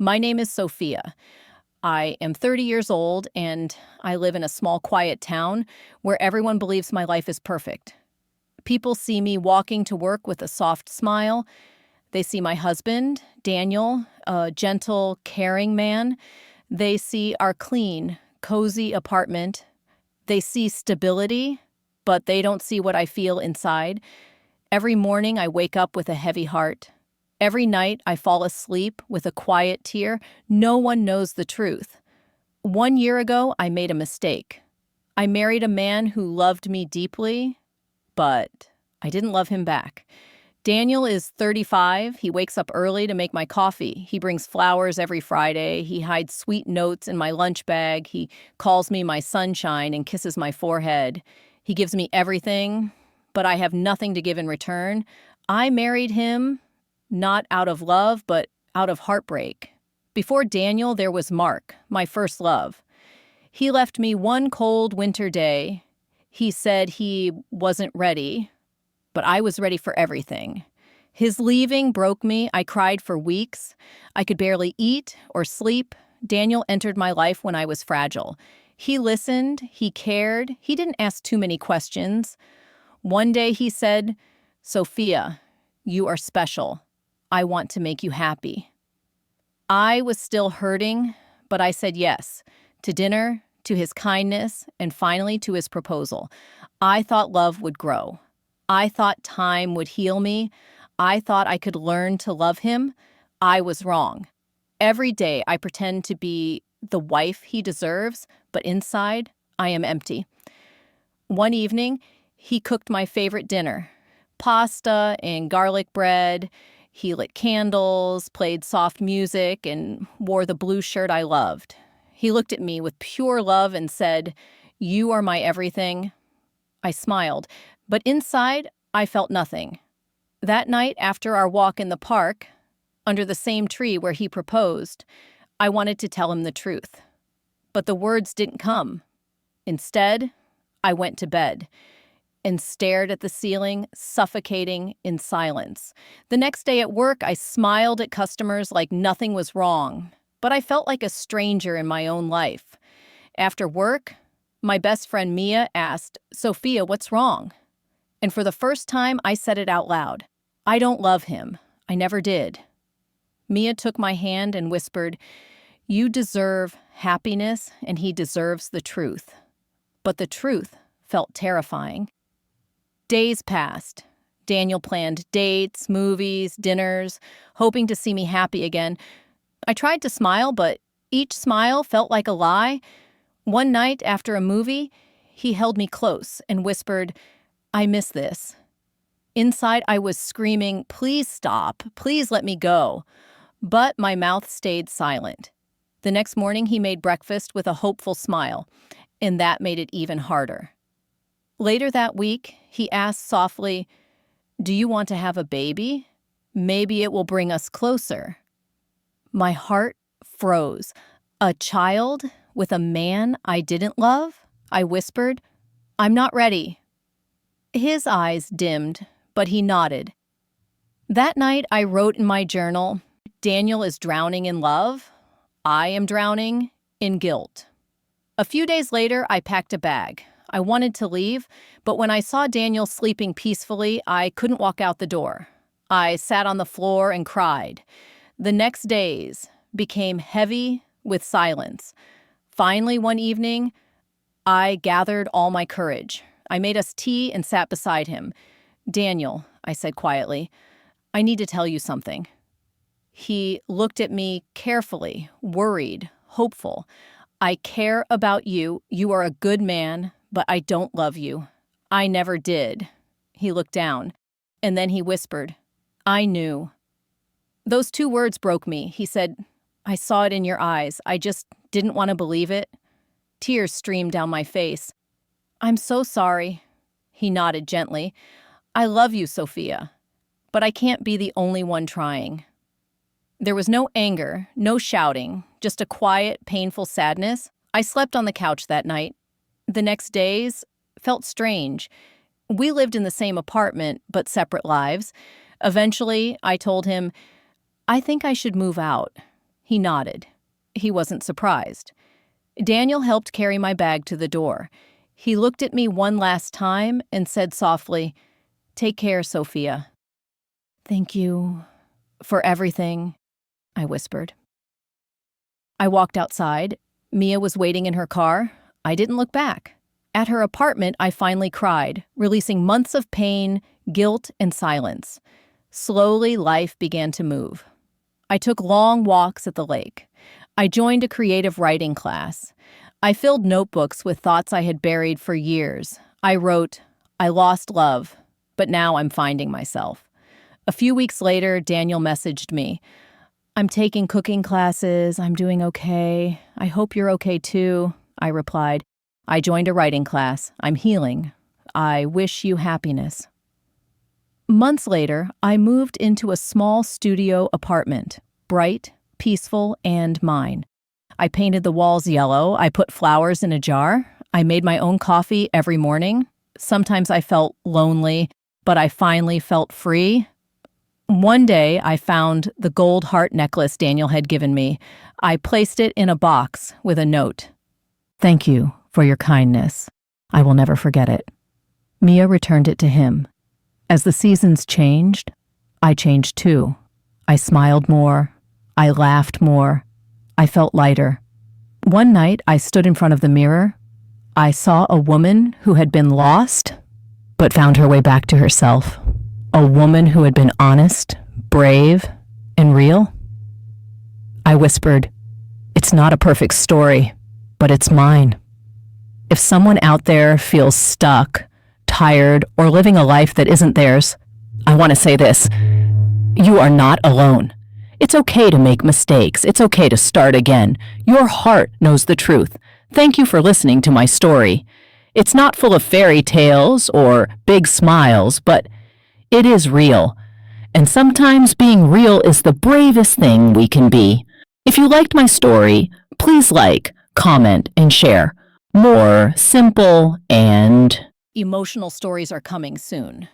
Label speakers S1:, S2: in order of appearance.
S1: My name is Sofia. I am 30 years old and I live in a small, quiet town where everyone believes my life is perfect. People see me walking to work with a soft smile. They see my husband, Daniel, a gentle, caring man. They see our clean, cozy apartment. They see stability, but they don't see what I feel inside. Every morning I wake up with a heavy heart. Every night I fall asleep with a quiet tear. No one knows the truth. 1 year ago, I made a mistake. I married a man who loved me deeply, but I didn't love him back. Daniel is 35. He wakes up early to make my coffee. He brings flowers every Friday. He hides sweet notes in my lunch bag. He calls me my sunshine and kisses my forehead. He gives me everything, but I have nothing to give in return. I married him not out of love, but out of heartbreak. Before Daniel, there was Mark, my first love. He left me one cold winter day. He said he wasn't ready, but I was ready for everything. His leaving broke me. I cried for weeks. I could barely eat or sleep. Daniel entered my life when I was fragile. He listened. He cared. He didn't ask too many questions. One day he said, "Sofia, you are special. I want to make you happy." I was still hurting, but I said yes, to dinner, to his kindness, and finally to his proposal. I thought love would grow. I thought time would heal me. I thought I could learn to love him. I was wrong. Every day I pretend to be the wife he deserves, but inside I am empty. One evening, he cooked my favorite dinner, pasta and garlic bread. He lit candles, played soft music, and wore the blue shirt I loved. He looked at me with pure love and said, "You are my everything." I smiled, but inside, I felt nothing. That night, after our walk in the park, under the same tree where he proposed, I wanted to tell him the truth. But the words didn't come. Instead, I went to bed and stared at the ceiling, suffocating in silence. The next day at work, I smiled at customers like nothing was wrong, but I felt like a stranger in my own life. After work, my best friend Mia asked, "Sofia, what's wrong?" And for the first time, I said it out loud. I don't love him. I never did. Mia took my hand and whispered, "You deserve happiness, and he deserves the truth." But the truth felt terrifying. Days passed. Daniel planned dates, movies, dinners, hoping to see me happy again. I tried to smile, but each smile felt like a lie. One night after a movie, he held me close and whispered, "I miss this." Inside, I was screaming, "Please stop. Please let me go." But my mouth stayed silent. The next morning, he made breakfast with a hopeful smile, and that made it even harder. Later that week, he asked softly, "Do you want to have a baby? Maybe it will bring us closer." My heart froze. "A child with a man I didn't love?" I whispered. "I'm not ready." His eyes dimmed, but he nodded. That night, I wrote in my journal, "Daniel is drowning in love. I am drowning in guilt." A few days later, I packed a bag. I wanted to leave, but when I saw Daniel sleeping peacefully, I couldn't walk out the door. I sat on the floor and cried. The next days became heavy with silence. Finally, one evening, I gathered all my courage. I made us tea and sat beside him. "Daniel," I said quietly, "I need to tell you something." He looked at me carefully, worried, hopeful. "I care about you. You are a good man, but I don't love you. I never did." He looked down, and then he whispered, "I knew." Those two words broke me. He said, "I saw it in your eyes. I just didn't want to believe it." Tears streamed down my face. "I'm so sorry." He nodded gently. "I love you, Sofia, but I can't be the only one trying." There was no anger, no shouting, just a quiet, painful sadness. I slept on the couch that night. The next days felt strange. We lived in the same apartment, but separate lives. Eventually, I told him, "I think I should move out." He nodded. He wasn't surprised. Daniel helped carry my bag to the door. He looked at me one last time and said softly, "Take care, Sofia." "Thank you for everything," I whispered. I walked outside. Mia was waiting in her car. I didn't look back. At her apartment, I finally cried, releasing months of pain, guilt, and silence. Slowly, life began to move. I took long walks at the lake. I joined a creative writing class. I filled notebooks with thoughts I had buried for years. I wrote, "I lost love, but now I'm finding myself." A few weeks later, Daniel messaged me. "I'm taking cooking classes. I'm doing okay. I hope you're okay too," I replied. "I joined a writing class. I'm healing. I wish you happiness." Months later, I moved into a small studio apartment, bright, peaceful, and mine. I painted the walls yellow. I put flowers in a jar. I made my own coffee every morning. Sometimes I felt lonely, but I finally felt free. One day, I found the gold heart necklace Daniel had given me. I placed it in a box with a note. "Thank you for your kindness. I will never forget it." Mia returned it to him. As the seasons changed, I changed too. I smiled more. I laughed more. I felt lighter. One night, I stood in front of the mirror. I saw a woman who had been lost, but found her way back to herself. A woman who had been honest, brave, and real. I whispered, "It's not a perfect story, but it's mine." If someone out there feels stuck, tired, or living a life that isn't theirs, I want to say this: you are not alone. It's okay to make mistakes. It's okay to start again. Your heart knows the truth. Thank you for listening to my story. It's not full of fairy tales or big smiles, but it is real. And sometimes being real is the bravest thing we can be. If you liked my story, please like, comment, and share. More simple and emotional stories are coming soon.